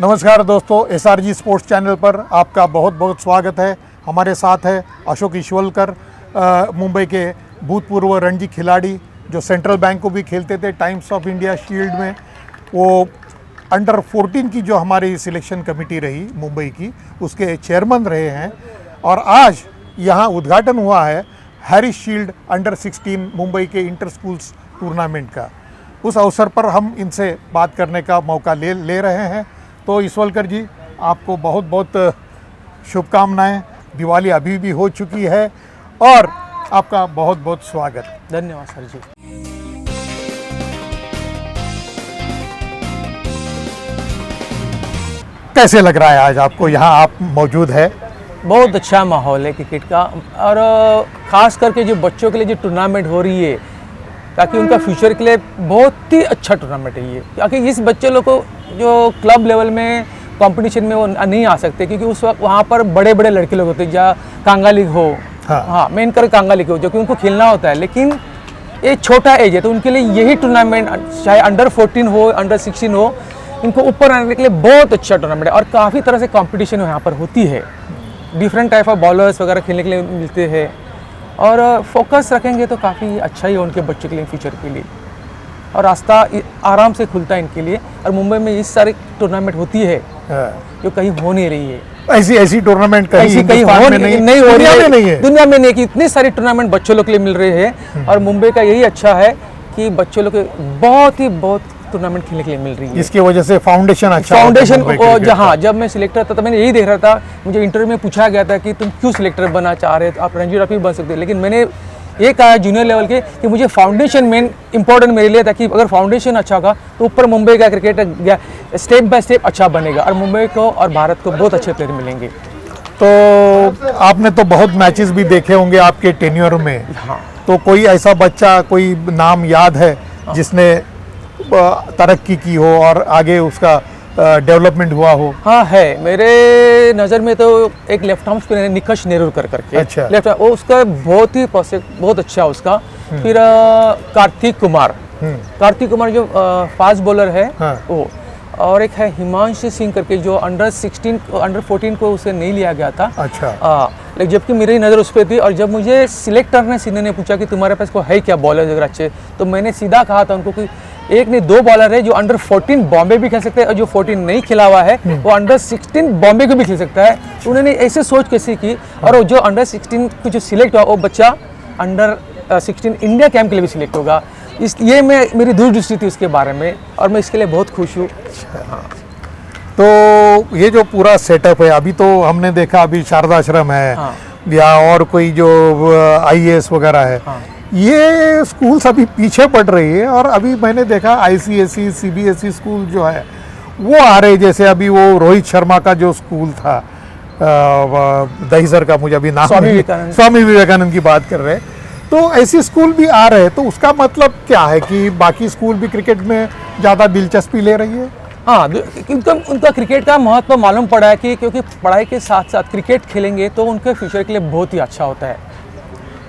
नमस्कार दोस्तों, SRG sports channel पर आपका बहुत बहुत स्वागत है। हमारे साथ है अशोक ईश्वलकर, मुंबई के भूतपूर्व रणजी खिलाड़ी जो सेंट्रल बैंक को भी खेलते थे, टाइम्स ऑफ इंडिया शील्ड में। वो अंडर 14 की जो हमारी सिलेक्शन कमेटी रही मुंबई की, उसके चेयरमैन रहे हैं। और आज यहाँ उद्घाटन हुआ है हैरिस शील्ड अंडर 16 मुंबई के इंटर स्कूल्स टूर्नामेंट का। उस अवसर पर हम इनसे बात करने का मौका ले रहे हैं। तो ईश्वलकर जी, आपको बहुत बहुत शुभकामनाएं। दिवाली अभी भी हो चुकी है और आपका बहुत बहुत स्वागत। धन्यवाद सर जी। कैसे लग रहा है आज आपको, यहाँ आप मौजूद है? बहुत अच्छा माहौल है क्रिकेट का, और ख़ास करके जो बच्चों के लिए जो टूर्नामेंट हो रही है, ताकि उनका फ्यूचर के लिए बहुत ही अच्छा टूर्नामेंट है ये। क्योंकि इस बच्चे लोग को जो क्लब लेवल में कंपटीशन में वो नहीं आ सकते, क्योंकि उस वक्त वहाँ पर बड़े बड़े लड़के लोग होते हैं, जहाँ कांगा लीग हो, हाँ मेन कर कांगा लीग हो, जो कि उनको खेलना होता है। लेकिन ये छोटा एज है, तो उनके लिए यही टूर्नामेंट, चाहे अंडर 14 हो, अंडर 16 हो, इनको ऊपर आने के लिए बहुत अच्छा टूर्नामेंट है। और काफ़ी तरह से कॉम्पिटिशन यहाँ पर होती है, डिफरेंट टाइप ऑफ बॉलर्स वगैरह खेलने के लिए मिलते हैं। और फोकस रखेंगे तो काफ़ी अच्छा ही है उनके बच्चों के लिए, फ्यूचर के लिए, और रास्ता आराम से खुलता है इनके लिए। और मुंबई में इस सारी टूर्नामेंट होती है जो कहीं हो नहीं रही है। ऐसी टूर्नामेंट कहीं हो नहीं हो रही है, दुनिया में नहीं, कि इतनी सारी टूर्नामेंट बच्चों लोग के लिए मिल रहे हैं। और मुंबई का यही अच्छा है कि बच्चों लोग के बहुत टूर्नामेंट खेलने के लिए मिल रही है। इसकी वजह से फाउंडेशन अच्छा, जहाँ जब मैं सिलेक्टर था तो मैंने यही देख रहा था। मुझे इंटरव्यू में पूछा गया था कि तुम क्यों सिलेक्टर बनना चाह रहे हो, आप रणजी ट्रॉफी बन सकते हो। लेकिन मैंने ये कहा जूनियर लेवल के कि मुझे फाउंडेशन मेन इंपॉर्टेंट मेरे लिए था, कि अगर फाउंडेशन अच्छा होगा तो ऊपर मुंबई का क्रिकेट स्टेप बाय स्टेप अच्छा बनेगा, और मुंबई को और भारत को बहुत अच्छे प्लेयर मिलेंगे। तो आपने तो बहुत मैचेस भी देखे होंगे आपके टेन्योर में। हाँ। तो कोई ऐसा बच्चा, कोई नाम याद है जिसने तरक्की की हो और आगे उसका डेवलपमेंट हुआ हो? हाँ है, मेरे नज़र में तो एक लेफ्ट आर्म स्पिनर है निकश नेरुरकर करके। अच्छा। लेफ्ट वो उसका बहुत ही बहुत अच्छा उसका। फिर कार्तिक कुमार जो फास्ट बॉलर है। हाँ। वो, और एक है हिमांशु सिंह करके जो अंडर 14 को उसे नहीं लिया गया था। अच्छा। लेकिन जबकि मेरी नज़र उस पर थी, और जब मुझे सिलेक्ट करने सीधे ने पूछा कि तुम्हारे पास को है क्या बॉलर अगर अच्छे, तो मैंने सीधा कहा था उनको कि एक नहीं 2 बॉलर है जो अंडर 14 बॉम्बे भी खेल सकते हैं, और जो 14 नहीं खिला हुआ है वो अंडर 16 बॉम्बे को भी खेल सकता है। उन्होंने ऐसे सोच कैसे की, और जो अंडर 16 को जो सिलेक्ट हुआ वो बच्चा अंडर 16 इंडिया कैंप के लिए भी सिलेक्ट होगा। इसलिए मेरी दूरदृष्टि थी उसके बारे में, और मैं इसके लिए बहुत खुश हूँ। हाँ। तो ये जो पूरा सेटअप है, अभी तो हमने देखा अभी शारदाश्रम है। हाँ। या और कोई जो IAS वगैरह है। हाँ। ये स्कूल्स अभी पीछे पड़ रही है, और अभी मैंने देखा ICSE CBSE स्कूल जो है वो आ रहे। जैसे अभी वो रोहित शर्मा का जो स्कूल था दहीसर का, मुझे अभी नाम स्वामी विवेकानंद की बात कर रहे हैं। तो ऐसे स्कूल भी आ रहे हैं, तो उसका मतलब क्या है कि बाकी स्कूल भी क्रिकेट में ज़्यादा दिलचस्पी ले रही है? हाँ, उनका क्रिकेट का महत्व मालूम पड़ा है कि क्योंकि पढ़ाई के साथ साथ क्रिकेट खेलेंगे तो उनके फ्यूचर के लिए बहुत ही अच्छा होता है।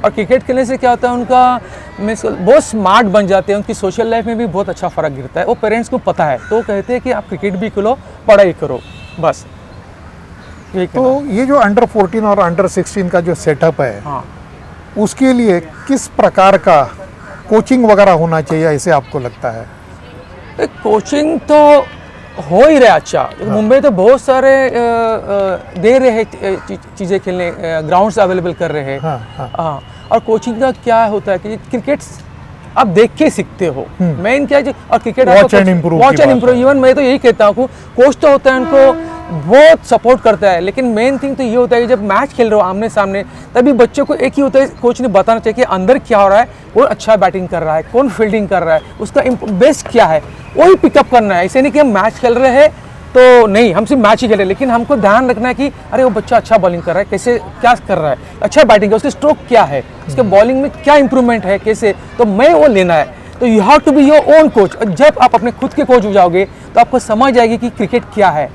और क्रिकेट खेलने से क्या होता है, उनका बहुत स्मार्ट बन जाते हैं, उनकी सोशल लाइफ में भी बहुत अच्छा फ़र्क गिरता है। वो पेरेंट्स को पता है, तो कहते हैं कि आप क्रिकेट भी खेलो, पढ़ाई करो, बस यही। तो ये जो अंडर 14 और अंडर 16 का जो सेटअप है, हाँ, उसके लिए किस प्रकार का कोचिंग वगैरह होना चाहिए, ऐसे आपको लगता है? कोचिंग तो हो ही रहा है अच्छा। हाँ। मुंबई तो बहुत सारे दे रहे हैं चीज़ें खेलने, ग्राउंड्स अवेलेबल कर रहे हैं। हाँ, हाँ। हाँ। और कोचिंग का क्या होता है कि क्रिकेट आप देख के सीखते हो, मेन क्या है। और cricket watch and improve. Even मैं तो यही कहता हूँ, कोच तो होता है उनको बहुत सपोर्ट करता है, लेकिन मेन थिंग तो ये होता है कि जब मैच खेल रहे हो आमने सामने, तभी बच्चों को एक ही होता है, कोच ने बताना चाहिए कि अंदर क्या हो रहा है, कौन अच्छा बैटिंग कर रहा है, कौन फील्डिंग कर रहा है, उसका बेस्ट क्या है, वही पिकअप करना है। ऐसे नहीं कि हम मैच खेल रहे हैं तो नहीं, हम सिर्फ मैच ही खेल रहे हैं, लेकिन हमको ध्यान रखना है कि अरे वो बच्चा अच्छा बॉलिंग कर रहा है, कैसे क्या कर रहा है, अच्छा बैटिंग है, उसके स्ट्रोक क्या है, उसके बॉलिंग में क्या इंप्रूवमेंट है, कैसे, तो मैं वो लेना है। तो you have to be your own coach. जब आप अपने खुद के कोच हो जाओगे तो आपको समझ आएगी कि क्रिकेट क्या है,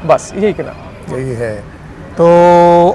बस यही कहना। यही है। तो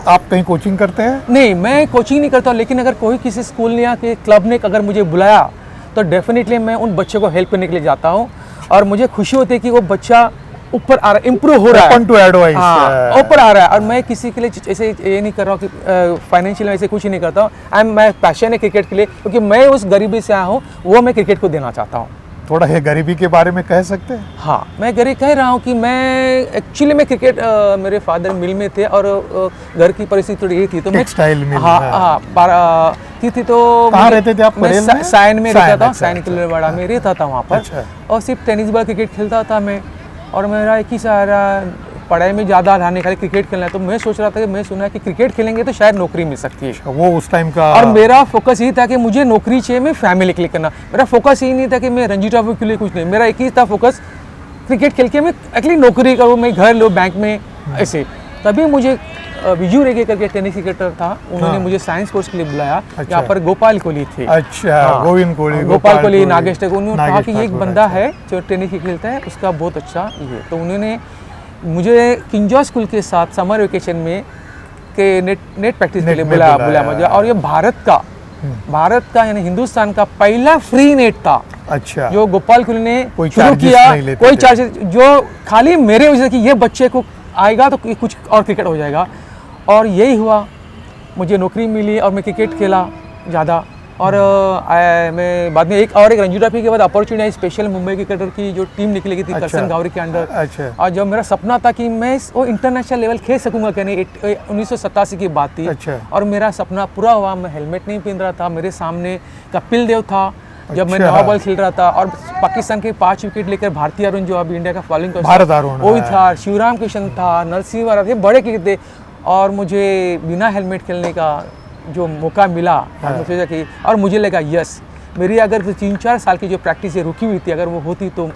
आप कहीं कोचिंग करते हैं? नहीं, मैं कोचिंग नहीं करता, लेकिन अगर कोई किसी स्कूल ने या कि क्लब ने अगर मुझे बुलाया तो डेफिनेटली मैं उन बच्चों को हेल्प करने के लिए जाता हूँ। और मुझे खुशी होती है कि वो बच्चा ऊपर आ रहा है, इम्प्रूव हो रहा है, Open to advice, हाँ, ऊपर आ रहा है। और मैं किसी के लिए ऐसे ये नहीं कर रहा हूँ कि फाइनेंशियल ऐसे कुछ नहीं करता हूँ। मैं पैशन है क्रिकेट के लिए, क्योंकि मैं उस गरीबी से आया हूँ, वो मैं क्रिकेट को देना चाहता हूँ। थोड़ा ये गरीबी के बारे में कह सकते हैं? हाँ, मैं गरीब कह रहा हूँ कि मैं एक्चुअली मैं क्रिकेट मेरे फादर मिल में थे और घर की परिस्थिति थोड़ी ये थी, तो मैं टेक्सटाइल मिल, हाँ हाँ थी तो कहाँ रहते थे आप? मैं साइन में रहता था, साइन अच्छा, किलरवाड़ा में रहता था वहाँ पर। अच्छा। और सिर्फ टेनिस बॉल क्रिकेट खेलता था मैं, और मेरा एक ही सहारा पढ़ाई में ज़्यादा ध्यान नहीं, खाली क्रिकेट खेलना है। तो मैं सोच रहा था कि मैं सुना कि क्रिकेट खेलेंगे तो शायद नौकरी मिल सकती है, वो उस टाइम का। और मेरा फोकस यही था कि मुझे नौकरी चाहिए, मैं फैमिली के लिए करना। मेरा फोकस यही नहीं था कि मैं रणजी ट्रॉफी के लिए कुछ नहीं, मेरा एक ही था फोकस, क्रिकेट खेल के मैं एक्चुअली नौकरी करूँ, मैं घर लूँ बैंक में ऐसे। तभी मुझे विजू रेगे करके टेनिस क्रिकेटर था, उन्होंने मुझे साइंस कोर्स के लिए बुलाया। अच्छा। यहाँ पर गोपाल कोहली थे। अच्छा, गोविंद कोहली, गोपाल कोहली, नागेश ठाकुर। उन्होंने कहा कि ये एक बंदा है जो टेनिस खेलता है, उसका बहुत अच्छा ये। तो उन्होंने मुझे किंजॉ स्कूल के साथ समर वेकेशन में के नेट प्रैक्टिस के लिए बुलाया मुझे। और ये भारत का यानी हिंदुस्तान का पहला फ्री नेट था। अच्छा, जो गोपाल कोहली ने कोई शुरू किया, कोई चार्ज, चार्जेस, जो खाली मेरे वजह से कि ये बच्चे को आएगा तो कुछ और क्रिकेट हो जाएगा। और यही हुआ, मुझे नौकरी मिली और मैं क्रिकेट खेला ज़्यादा। और मैं बाद में एक रणजी ट्रॉफी के बाद अपॉर्चुनिटी आई, स्पेशल मुंबई क्रिकेटर की जो टीम निकलेगी थी, करसन गावरी के अंडर। अच्छा। और जब मेरा सपना था कि मैं वो इंटरनेशनल लेवल खेल सकूंगा, कहने 1987 की बात थी। अच्छा। और मेरा सपना पूरा हुआ। मैं हेलमेट नहीं पहन रहा था, मेरे सामने कपिल देव था जब मैं 9 बॉल खेल रहा था, और पाकिस्तान के 5 विकेट लेकर भारतीय अरुण जो अभी इंडिया का फॉलोइंग वो ही था, शिवराम कृष्ण था, नरसिंह वारा थे, बड़े क्रिकेट थे। और मुझे बिना हेलमेट खेलने का जो मौका मिला, और मुझे सोचा कि, और मुझे लगा यस, मेरी अगर 3-4 साल की जो प्रैक्टिस रुकी हुई थी, अगर वो होती तो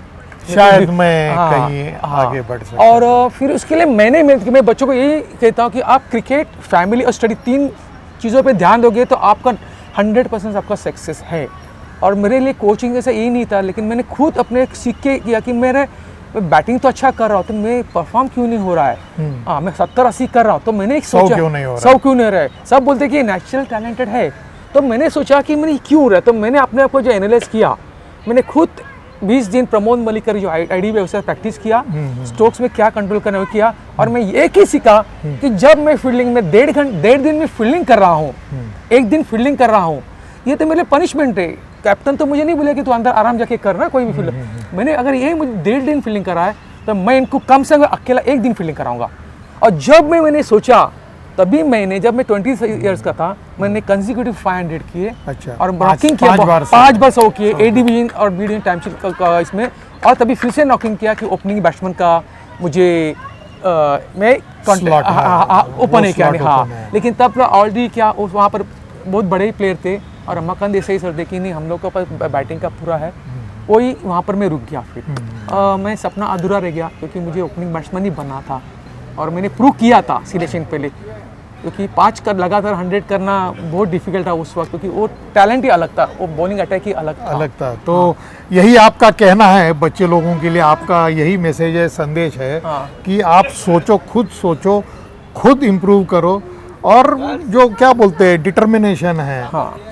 शायद मैं कहीं आगे बढ़ सकता। और फिर उसके लिए मैं बच्चों को यही कहता हूँ कि आप क्रिकेट, फैमिली और स्टडी 3 चीज़ों पे ध्यान दोगे तो आपका 100% आपका सक्सेस है। और मेरे लिए कोचिंग जैसा यही नहीं था, लेकिन मैंने खुद अपने सीख के किया कि मैं बैटिंग तो अच्छा कर रहा हूँ, तो मैं परफॉर्म क्यों नहीं हो रहा है। हाँ, मैं 70-80 कर रहा हूँ, तो मैंने एक सोचा 100 क्यों नहीं हो रहा है। सब बोलते कि ये नेचुरल टैलेंटेड है, तो मैंने सोचा कि मैंने क्यों हो रहा है। तो मैंने अपने आप को जो एनालाइज किया, मैंने खुद 20 दिन प्रमोद मलिक जो IDB है उससे प्रैक्टिस किया, स्ट्रोक्स में क्या कंट्रोल करना है किया। और मैं एक ही सीखा कि जब मैं फील्डिंग में 1.5 दिन में फील्डिंग कर रहा हूँ, एक दिन फील्डिंग कर रहा हूँ, ये तो मेरे पनिशमेंट है। कैप्टन तो मुझे नहीं बोले कि तू अंदर आराम जाके करना कोई भी फील्ड। मैंने अगर ये मुझे 1.5 दिन फील्डिंग करा है, तो मैं इनको कम से कम अकेला 1 दिन फील्डिंग कराऊंगा। और जब मैंने सोचा, तभी जब मैं 20 ईयर्स का था, मैंने कंसेक्यूटिव 500 किए। अच्छा। और नॉकिंग किया 5 बार 100 किए, A डिवीजन और B डिवीजन टाइम इसमें। और तभी फिर से नॉकिंग किया कि ओपनिंग बैट्समैन का मुझे मैं ओपन है क्या नहीं। हाँ, लेकिन तब ऑलरेडी क्या वहाँ पर बहुत बड़े प्लेयर थे, और रमाकांत देसाई सर देखिए नहीं, हम लोग के पास बैटिंग का पूरा है, वही वहाँ पर मैं रुक गया। फिर मैं सपना अधूरा रह गया, क्योंकि मुझे ओपनिंग बैट्समैन ही बनना था। और मैंने प्रूव किया था सिलेक्शन पहले, क्योंकि 5 कर लगातार 100 करना बहुत डिफिकल्ट था उस वक्त, क्योंकि वो टैलेंट ही अलग था, वो बॉलिंग अटैक ही अलग था। तो यही आपका कहना है बच्चे लोगों के लिए, आपका यही मैसेज है, संदेश है कि आप सोचो, खुद इम्प्रूव करो, और जो क्या बोलते हैं डिटर्मिनेशन है,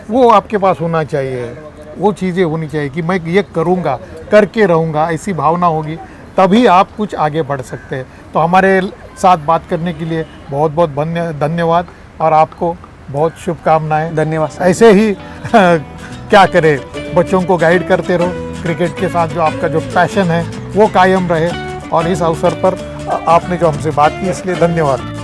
वो आपके पास होना चाहिए। वो चीज़ें होनी चाहिए कि मैं ये करूँगा, करके रहूँगा, ऐसी भावना होगी, तभी आप कुछ आगे बढ़ सकते हैं। तो हमारे साथ बात करने के लिए बहुत बहुत धन्यवाद, और आपको बहुत शुभकामनाएं। धन्यवाद। ऐसे ही क्या करें, बच्चों को गाइड करते रहो, क्रिकेट के साथ जो आपका जो पैशन है वो कायम रहे। और इस अवसर पर आपने जो हमसे बात की, इसलिए धन्यवाद।